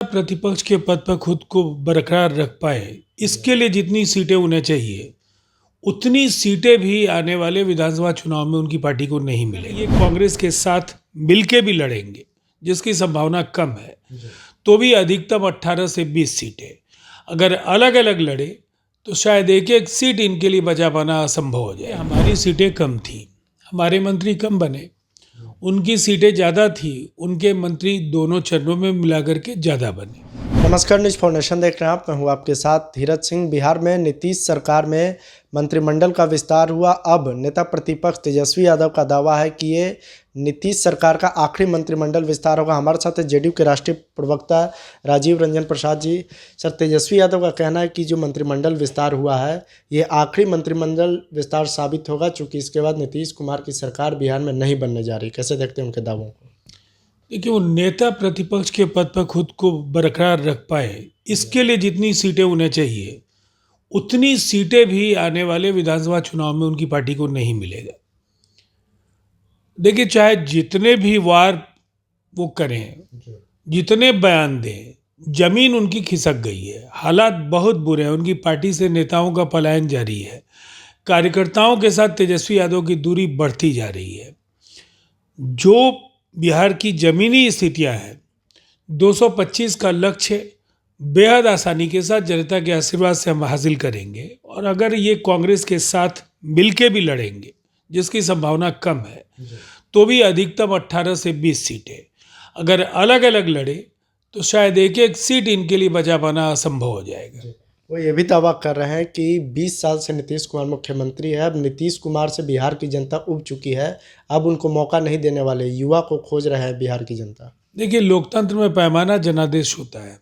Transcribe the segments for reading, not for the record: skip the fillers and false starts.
प्रतिपक्ष के पद पर खुद को बरकरार रख पाए, इसके लिए जितनी सीटें उन्हें चाहिए उतनी सीटें भी आने वाले विधानसभा चुनाव में उनकी पार्टी को नहीं मिलेगी। ये कांग्रेस के साथ मिलके भी लड़ेंगे, जिसकी संभावना कम है, तो भी अधिकतम 18 से 20 सीटें। अगर अलग अलग लड़े तो शायद एक एक सीट इनके लिए बचा पाना असंभव हो जाए। हमारी सीटें कम थी, हमारे मंत्री कम बने, उनकी सीटें ज़्यादा थी, उनके मंत्री दोनों चरणों में मिलाकर के ज़्यादा बने। नमस्कार, न्यूज़ फाउंडेशन देख रहे हैं आप। मैं हूं आपके साथ धीरज सिंह। बिहार में नीतीश सरकार में मंत्रिमंडल का विस्तार हुआ। अब नेता प्रतिपक्ष तेजस्वी यादव का दावा है कि ये नीतीश सरकार का आखिरी मंत्रिमंडल विस्तार होगा। हमारे साथ जेडीयू के राष्ट्रीय प्रवक्ता राजीव रंजन प्रसाद जी। सर, तेजस्वी यादव का कहना है कि जो मंत्रिमंडल विस्तार हुआ है ये आखिरी मंत्रिमंडल विस्तार साबित होगा, चूँकि इसके बाद नीतीश कुमार की सरकार बिहार में नहीं बनने जा रही। कैसे देखते हैं उनके दावों को? देखिए, वो नेता प्रतिपक्ष के पद पर खुद को बरकरार रख पाए, इसके लिए जितनी सीटें उन्हें चाहिए उतनी सीटें भी आने वाले विधानसभा चुनाव में उनकी पार्टी को नहीं मिलेगा। देखिए, चाहे जितने भी वार वो करें, जितने बयान दें, जमीन उनकी खिसक गई है, हालात बहुत बुरे हैं, उनकी पार्टी से नेताओं का पलायन जारी है, कार्यकर्ताओं के साथ तेजस्वी यादव की दूरी बढ़ती जा रही है। जो बिहार की ज़मीनी स्थितियां हैं, 225 का लक्ष्य बेहद आसानी के साथ जनता के आशीर्वाद से हम हासिल करेंगे। और अगर ये कांग्रेस के साथ मिलके भी लड़ेंगे, जिसकी संभावना कम है, तो भी अधिकतम 18 से 20 सीटें। अगर अलग अलग लड़े तो शायद एक एक सीट इनके लिए बचा पाना असंभव हो जाएगा। वो ये भी दावा कर रहे हैं कि 20 साल से नीतीश कुमार मुख्यमंत्री है। अब नीतीश कुमार से बिहार की जनता उब चुकी है, अब उनको मौका नहीं देने वाले, युवा को खोज रहे हैं बिहार की जनता। देखिए, लोकतंत्र में पैमाना जनादेश होता है।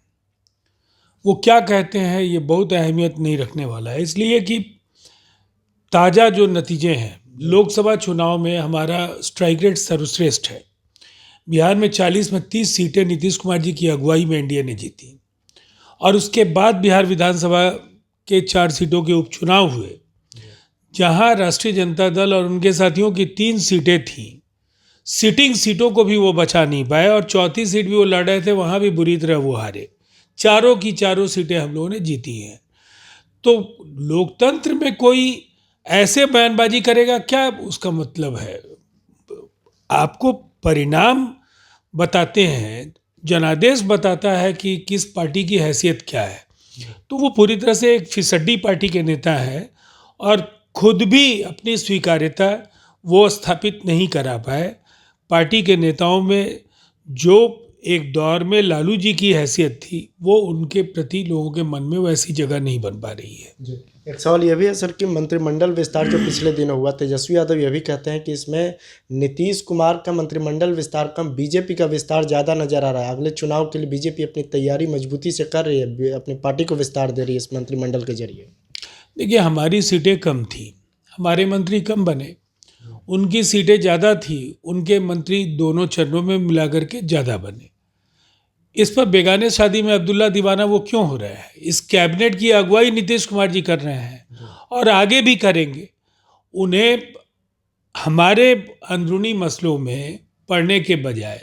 वो क्या कहते हैं ये बहुत अहमियत नहीं रखने वाला है, इसलिए कि ताज़ा जो नतीजे हैं, लोकसभा चुनाव में हमारा स्ट्राइक रेट सर्वश्रेष्ठ है। बिहार में 40 में 30 सीटें नीतीश कुमार जी की अगुवाई में एनडीए ने जीती, और उसके बाद बिहार विधानसभा के 4 सीटों के उपचुनाव हुए, जहां राष्ट्रीय जनता दल और उनके साथियों की 3 सीटें थीं। सिटिंग सीटों को भी वो बचा नहीं पाए, और चौथी सीट भी वो लड़ रहे थे, वहां भी बुरी तरह वो हारे। चारों की चारों सीटें हम लोगों ने जीती हैं। तो लोकतंत्र में कोई ऐसे बयानबाजी करेगा, क्या उसका मतलब है? आपको परिणाम बताते हैं, जनादेश बताता है कि किस पार्टी की हैसियत क्या है। तो वो पूरी तरह से एक फिसड्डी पार्टी के नेता हैं, और खुद भी अपनी स्वीकार्यता वो स्थापित नहीं करा पाए। पार्टी के नेताओं में जो एक दौर में लालू जी की हैसियत थी, वो उनके प्रति लोगों के मन में वैसी जगह नहीं बन पा रही है। जी, एक सवाल ये भी है सर कि मंत्रिमंडल विस्तार जो पिछले दिनों हुआ, तेजस्वी यादव ये भी कहते हैं कि इसमें नीतीश कुमार का मंत्रिमंडल विस्तार कम, बीजेपी का विस्तार ज़्यादा नजर आ रहा है। अगले चुनाव के लिए बीजेपी अपनी तैयारी मजबूती से कर रही है, अपनी पार्टी को विस्तार दे रही है इस मंत्रिमंडल के जरिए। देखिए, हमारी सीटें कम थी, हमारे मंत्री कम बने, उनकी सीटें ज़्यादा थी, उनके मंत्री दोनों चरणों में मिलाकर के ज़्यादा बने। इस पर बेगाने शादी में अब्दुल्ला दीवाना वो क्यों हो रहा है? इस कैबिनेट की अगुवाई नीतीश कुमार जी कर रहे हैं और आगे भी करेंगे। उन्हें हमारे अंदरूनी मसलों में पड़ने के बजाय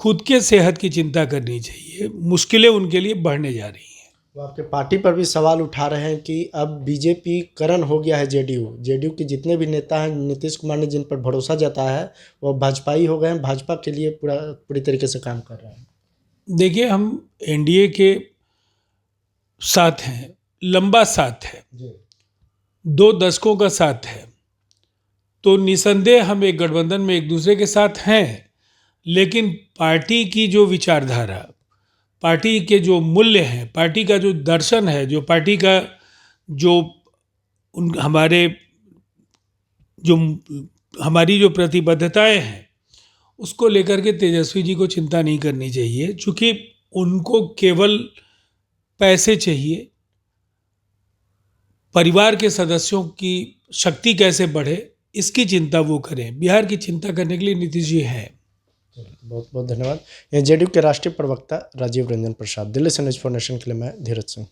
खुद के सेहत की चिंता करनी चाहिए। मुश्किलें उनके लिए बढ़ने जा रही हैं। वो आपके पार्टी पर भी सवाल उठा रहे हैं कि अब बीजेपी करण हो गया है जेडीयू के जितने भी नेता हैं, नीतीश कुमार ने जिन पर भरोसा जताया है वो भाजपाई हो गए हैं, भाजपा के लिए पूरी तरीके से काम कर रहे हैं। देखिए, हम एनडीए के साथ हैं, लंबा साथ है, 2 दशकों का साथ है, तो निसंदेह हम एक गठबंधन में एक दूसरे के साथ हैं। लेकिन पार्टी की जो विचारधारा, पार्टी के जो मूल्य हैं, पार्टी का जो दर्शन है, जो पार्टी का जो हमारी जो प्रतिबद्धताएं हैं, उसको लेकर के तेजस्वी जी को चिंता नहीं करनी चाहिए। चूँकि उनको केवल पैसे चाहिए, परिवार के सदस्यों की शक्ति कैसे बढ़े इसकी चिंता वो करें। बिहार की चिंता करने के लिए नीतीश जी हैं। बहुत बहुत धन्यवाद। ये जेडीयू के राष्ट्रीय प्रवक्ता राजीव रंजन प्रसाद। दिल्ली से न्यूज़ फाउंडेशन के लिए मैं धीरज सिंह।